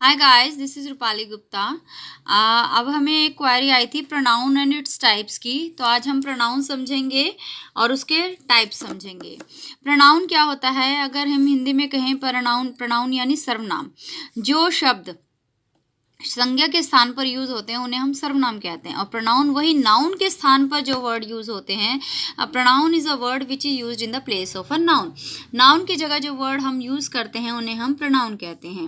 Hi guys, this is Rupali Gupta. अब हमें एक क्वेरी आई थी प्रोनाउन एंड इट्स टाइप्स की। तो आज हम प्रोनाउन समझेंगे और उसके टाइप्स समझेंगे। प्रोनाउन क्या होता है? अगर हम हिंदी में कहें प्रोनाउन, प्रोनाउन यानी सर्वनाम। जो शब्द संज्ञा के स्थान पर यूज होते हैं उन्हें हम सर्वनाम कहते हैं। और प्रोनाउन वही नाउन के स्थान पर जो वर्ड यूज होते हैं। A pronoun is a word which is used in the place of a noun. Noun की जगह जो वर्ड हम यूज करते हैं उन्हें हम प्रोनाउन कहते हैं।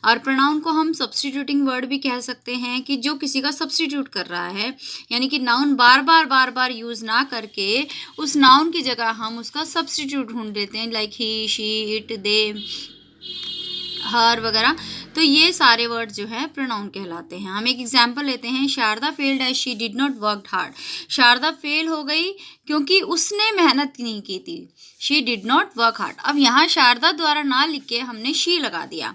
और प्रोनाउन को हम सब्स्टिट्यूटिंग वर्ड भी कह सकते हैं कि जो किसी का सब्स्टिट्यूट कर रहा है, यानी कि नाउन बार बार यूज ना करके उस नाउन की जगह हम उसका सब्स्टिट्यूट ढूंढ लेते हैं, लाइक ही, शी, इट, दे, हर वगैरह। तो ये सारे वर्ड जो है प्रोनाउन कहलाते हैं। हम एक एग्जांपल लेते हैं। Sharda failed as she did not work hard. Sharda fail हो गई क्योंकि उसने मेहनत नहीं की थी। She did not work hard. अब यहाँ शारदा द्वारा ना लिख के हमने शी लगा दिया।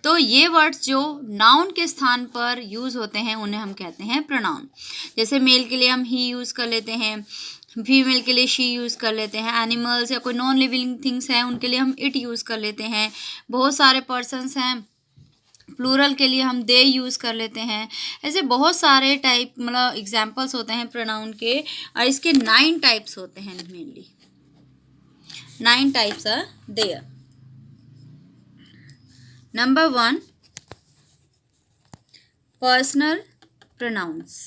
तो ये वर्ड्स जो नाउन के स्थान पर यूज होते हैं उन्हें हम कहते हैं प्रोनाउन। जैसे मेल के लिए हम ही यूज कर लेते हैं, फीमेल के लिए शी यूज़ कर लेते हैं, एनिमल्स या कोई नॉन लिविंग थिंग्स हैं उनके लिए हम इट यूज़ कर लेते हैं। बहुत सारे पर्सन्स हैं, प्लूरल के लिए हम दे यूज़ कर लेते हैं। ऐसे बहुत सारे टाइप मतलब एग्जाम्पल्स होते हैं प्रोनाउन के। और इसके 9 टाइप्स होते हैं mainly. 9 types are there. Number 1, personal pronouns.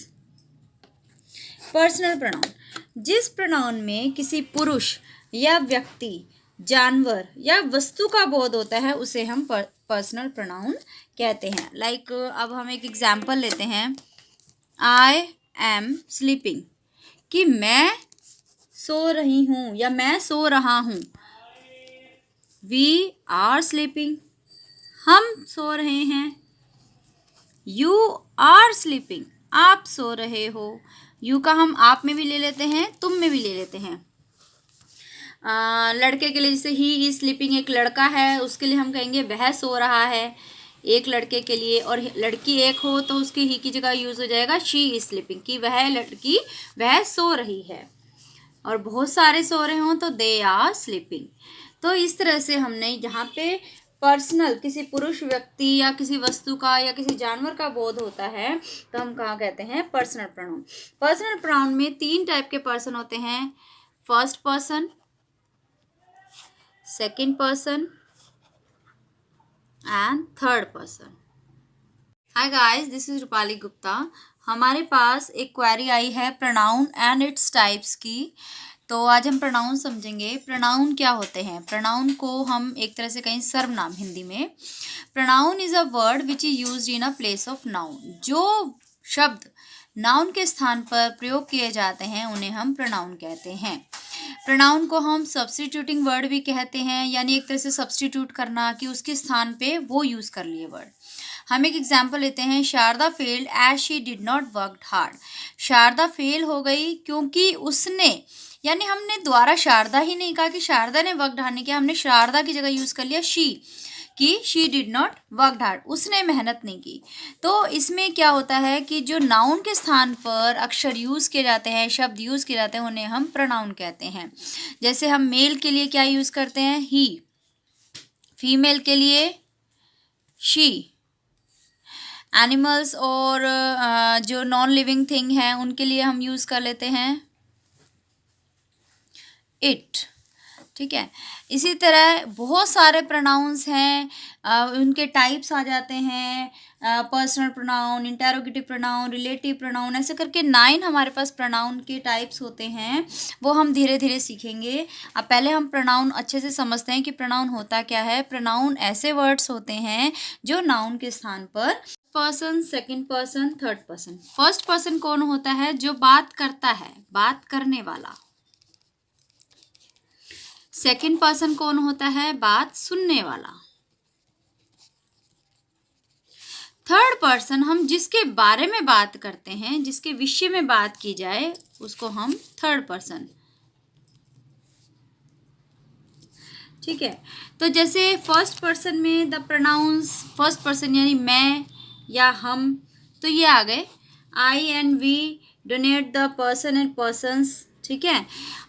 Personal pronoun, जिस प्रोनाउन में किसी पुरुष या व्यक्ति, जानवर या वस्तु का बोध होता है उसे हम पर्सनल प्रोनाउन कहते हैं। लाइक अब हम एक एग्जाम्पल लेते हैं। आई एम स्लीपिंग, कि मैं सो रही हूँ या मैं सो रहा हूँ। वी आर स्लीपिंग, हम सो रहे हैं। यू आर स्लीपिंग, आप सो रहे हो। यू का हम आप में भी ले लेते हैं, तुम में भी ले लेते हैं। लड़के के लिए जैसे ही इज स्लीपिंग, एक लड़का है उसके लिए हम कहेंगे वह सो रहा है, एक लड़के के लिए। और लड़की एक हो तो उसकी ही की जगह यूज हो जाएगा शी इज स्लीपिंग, कि वह लड़की वह सो रही है। और बहुत सारे सो रहे हों तो दे आर स्लीपिंग। तो इस तरह से हमने यहाँ पे पर्सनल, किसी पुरुष व्यक्ति या किसी वस्तु का या किसी जानवर का बोध होता है तो हम कहाँ कहते हैं? Personal pronoun. पर्सनल प्रोनाउन में 3 टाइप के पर्सन होते हैं। First person, second person and third person. Hi guys, this is Rupali Gupta. हमारे पास एक क्वेरी आई है प्रोनाउन एंड इट्स टाइप्स की। तो आज हम प्रोनाउन समझेंगे। प्रोनाउन क्या होते हैं? प्रोनाउन को हम एक तरह से कहें सर्वनाम हिंदी में। Pronoun is a word which is used in a place of noun. जो शब्द नाउन के स्थान पर प्रयोग किए जाते हैं उन्हें हम प्रोनाउन कहते हैं। प्रोनाउन को हम सब्स्टिट्यूटिंग वर्ड भी कहते हैं, यानी एक तरह से सब्स्टिट्यूट करना, कि उसके स्थान पे वो यूज कर लिए वर्ड। हम एक एग्जाम्पल लेते हैं। Sharda failed as she did not work hard. Sharda fail हो गई क्योंकि उसने, यानी हमने द्वारा शारदा ही नहीं कहा कि शारदा ने वर्क हार्ड नहीं किया, हमने शारदा की जगह यूज कर लिया शी, कि she did not work hard, उसने मेहनत नहीं की। तो इसमें क्या होता है कि जो नाउन के स्थान पर अक्षर यूज किए जाते हैं, शब्द यूज किए जाते हैं, उन्हें हम प्रोनाउन कहते हैं। जैसे हम मेल के लिए क्या यूज करते हैं? ही। फीमेल के लिए शी। एनिमल्स और जो नॉन लिविंग थिंग है उनके लिए हम यूज़ कर लेते हैं इट। ठीक है। इसी तरह बहुत सारे प्रोनाउंस हैं, उनके टाइप्स आ जाते हैं। Personal pronoun, interrogative pronoun, relative pronoun, ऐसे करके 9 हमारे पास प्रोनाउन के टाइप्स होते हैं। वो हम धीरे धीरे सीखेंगे। अब पहले हम प्रोनाउन अच्छे से समझते हैं कि प्रोनाउन होता क्या है। प्रोनाउन ऐसे वर्ड्स होते हैं जो नाउन के स्थान पर person, second person, third person. First person कौन होता है? जो बात करता है, बात करने वाला। सेकंड पर्सन कौन होता है? बात सुनने वाला। थर्ड पर्सन हम जिसके बारे में बात करते हैं, जिसके विषय में बात की जाए उसको हम थर्ड पर्सन। ठीक है। तो जैसे फर्स्ट पर्सन में द प्रोनाउंस फर्स्ट पर्सन यानी मैं या हम, तो ये आ गए I and we donate the person and persons. ठीक है।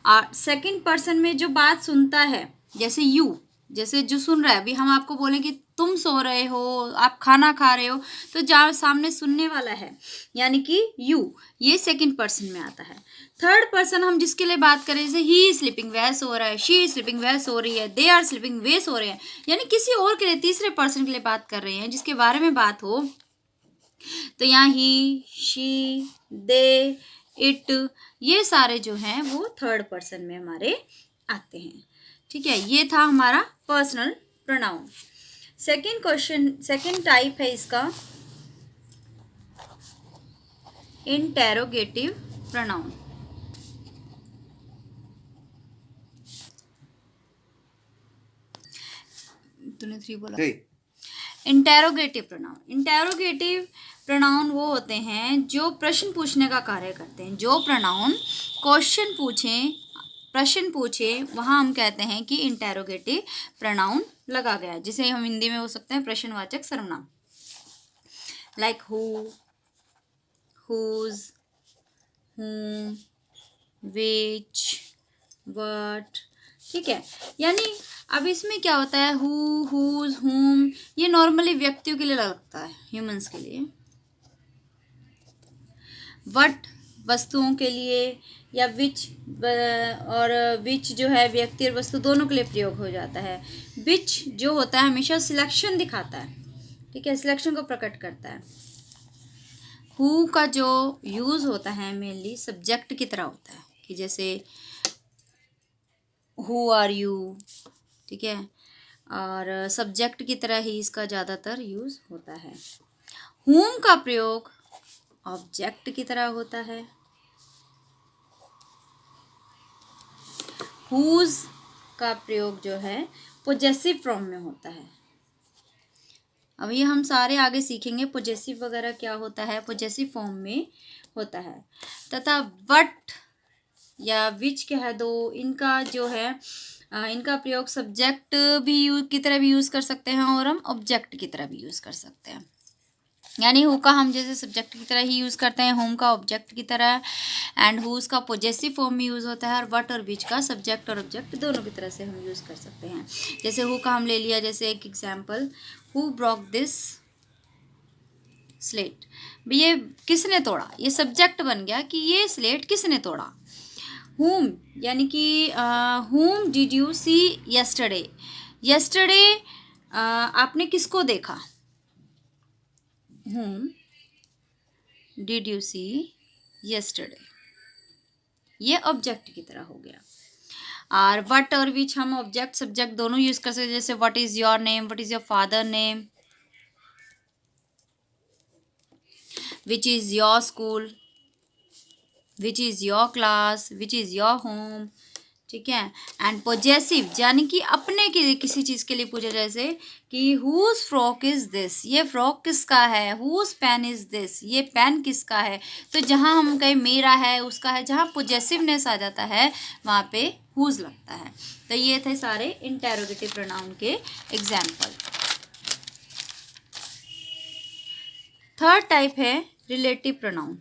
और सेकंड पर्सन में जो बात सुनता है, जैसे यू, जैसे जो सुन रहा है, अभी हम आपको बोलें कि तुम सो रहे हो, आप खाना खा रहे हो, तो जहाँ सामने सुनने वाला है यानी कि यू, ये सेकंड पर्सन में आता है। थर्ड पर्सन हम जिसके लिए बात करें, जैसे ही इज स्लीपिंग, वह सो रहा है, शी इज स्लीपिंग, वह सो रही है, दे आर स्लीपिंग, वे सो रहे हैं, यानी किसी और के लिए, तीसरे पर्सन के लिए बात कर रहे हैं जिसके बारे में बात हो। तो यहाँ ही, शी, दे, इट, ये सारे जो हैं वो थर्ड पर्सन में हमारे आते हैं। ठीक है, ये था हमारा personal pronoun. Second question, second type है इसका इंटेरोगेटिव प्रोनाउन। तूने 3 बोला। इंटेरोगेटिव प्रोनाउन, इंटेरोगेटिव प्रोनाउन वो होते हैं जो प्रश्न पूछने का कार्य करते हैं। जो प्रोनाउन क्वेश्चन प्रश्न पूछे, वहाँ हम कहते हैं कि इंटेरोगेटिव प्रोनाउन लगा गया, जिसे हम हिंदी में हो सकते हैं प्रश्नवाचक सर्वनाम, like who, whose, whom, which, what। ठीक है, यानी अब इसमें क्या होता है, हु, हुज, whom, ये नॉर्मली व्यक्तियों के लिए लगता है, ह्यूमंस के लिए। what वस्तुओं के लिए, या which और which जो है व्यक्ति और वस्तु दोनों के लिए प्रयोग हो जाता है। which जो होता है हमेशा सिलेक्शन दिखाता है, ठीक है, सिलेक्शन को प्रकट करता है। हु का जो यूज होता है मेनली सब्जेक्ट की तरह होता है, कि जैसे हु आर यू, ठीक है, और सब्जेक्ट की तरह ही इसका ज़्यादातर यूज होता है। हुम का प्रयोग ऑब्जेक्ट की तरह होता है। हुज का प्रयोग जो है पोजेसिव फॉर्म में होता है। अब ये हम सारे आगे सीखेंगे पोजेसिव वगैरह क्या होता है, पोजेसिव फॉर्म में होता है। तथा वट या विच कह दो, इनका जो है इनका प्रयोग सब्जेक्ट भी की तरह भी यूज़ कर सकते हैं और हम ऑब्जेक्ट की तरह भी यूज़ कर सकते हैं। यानी हु का हम जैसे सब्जेक्ट की तरह ही यूज़ करते हैं, होम का ऑब्जेक्ट की तरह, एंड हुज का पोजेसिव फॉर्म में यूज़ होता है, और वट और विच का सब्जेक्ट और ऑब्जेक्ट दोनों की तरह से हम यूज़ कर सकते हैं। जैसे हु का हम ले लिया, जैसे एक example, who broke this slate, ये किसने तोड़ा, ये सब्जेक्ट बन गया कि ये स्लेट किसने तोड़ा। whom यानी कि whom did you see yesterday, yesterday आपने किसको देखा। whom did you see yesterday, ये ऑब्जेक्ट की तरह हो गया। और वट और विच हम ऑब्जेक्ट सब्जेक्ट दोनों यूज कर सकते हैं, जैसे what is your name, what is your father name, which is your school, which is your class, which is your home, ठीक है। एंड पोजेसिव यानी कि अपने के लिए किसी चीज़ के लिए पूछा, जैसे कि हुज फ्रॉक इज दिस, ये फ्रॉक किसका है, हुज पेन इज दिस, ये पेन किसका है। तो जहाँ हम कहें मेरा है, उसका है, जहाँ पोजेसिवनेस आ जाता है वहाँ पे हुज लगता है। तो ये थे सारे इंटेरोगेटिव प्रोनाउन के एग्जाम्पल। थर्ड टाइप है रिलेटिव प्रोनाउन।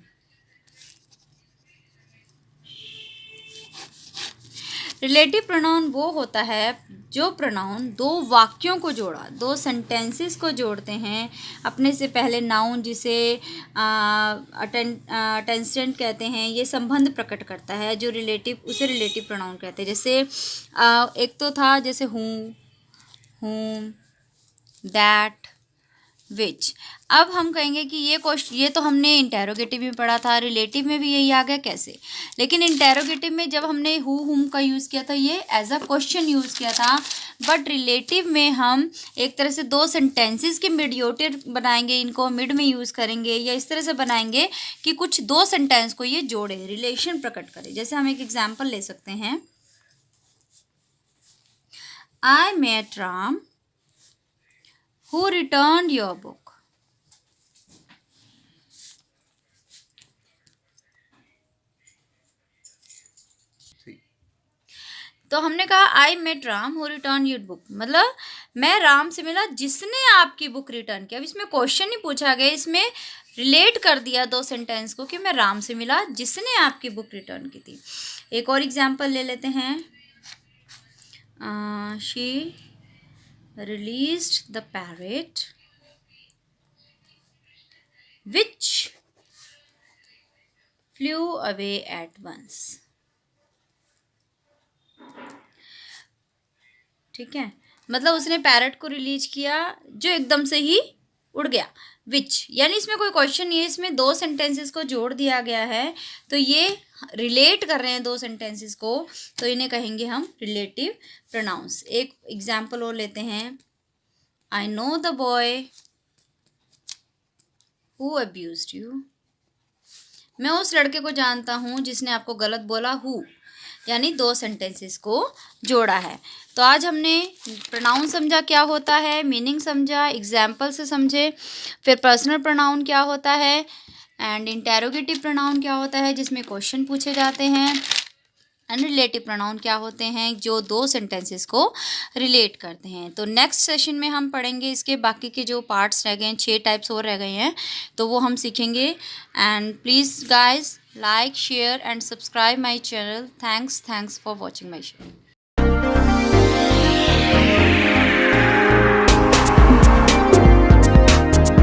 रिलेटिव प्रोनाउन वो होता है जो प्रोनाउन दो वाक्यों को जोड़ा, दो सेंटेंसेस को जोड़ते हैं अपने से पहले नाउन, जिसे अटेंसेंट कहते हैं, ये संबंध प्रकट करता है, जो रिलेटिव, उसे रिलेटिव प्रोनाउन कहते हैं। जैसे एक तो था जैसे हूँ, whom, that, which। अब हम कहेंगे कि ये क्वेश्चन, ये तो हमने इंटेरोगेटिव में पढ़ा था, रिलेटिव में भी यही आ गया कैसे। लेकिन इंटेरोगेटिव में जब हमने हु हुम का यूज़ किया था, ये एज अ क्वेश्चन यूज़ किया था, बट रिलेटिव में हम एक तरह से दो सेंटेंसेस के मीडिएटर बनाएंगे, इनको मिड में यूज़ करेंगे, या इस तरह से बनाएंगे कि कुछ दो सेंटेंस को ये जोड़े, रिलेशन प्रकट करे। जैसे हम एक एग्जाम्पल ले सकते हैं, I met Ram who returned your book। तो हमने कहा I met Ram who return your book, मतलब मैं राम से मिला जिसने आपकी बुक रिटर्न किया। अब इसमें क्वेश्चन नहीं पूछा गया, इसमें रिलेट कर दिया दो सेंटेंस को कि मैं राम से मिला जिसने आपकी बुक रिटर्न की थी। एक और एग्जांपल ले लेते हैं, she released the parrot which flew away at once. ठीक है, मतलब उसने पैरट को रिलीज किया जो एकदम से ही उड़ गया. विच यानी इसमें कोई क्वेश्चन नहीं है, इसमें दो सेंटेंसेस को जोड़ दिया गया है, तो ये रिलेट कर रहे हैं दो सेंटेंसेस को, तो इन्हें कहेंगे हम रिलेटिव प्रोनाउंस. एक एग्जाम्पल और लेते हैं. I know the boy who abused you. मैं उस लड़के को जानता हूँ जिसने आपको गलत बोला. हु यानी दो सेंटेंसेस को जोड़ा है. तो आज हमने प्रोनाउन समझा क्या होता है, मीनिंग समझा, एग्जाम्पल से समझे, फिर पर्सनल प्रोनाउन क्या होता है एंड इंटेरोगेटिव प्रोनाउन क्या होता है जिसमें क्वेश्चन पूछे जाते हैं, एंड रिलेटिव प्रोनाउन क्या होते हैं जो दो सेंटेंसेस को रिलेट करते हैं. तो नेक्स्ट सेशन में हम पढ़ेंगे इसके बाकी के जो पार्ट्स रह गए हैं, 6 टाइप्स और रह गए हैं, तो वो हम सीखेंगे. And please guys like, share and subscribe my channel. Thanks for watching my show.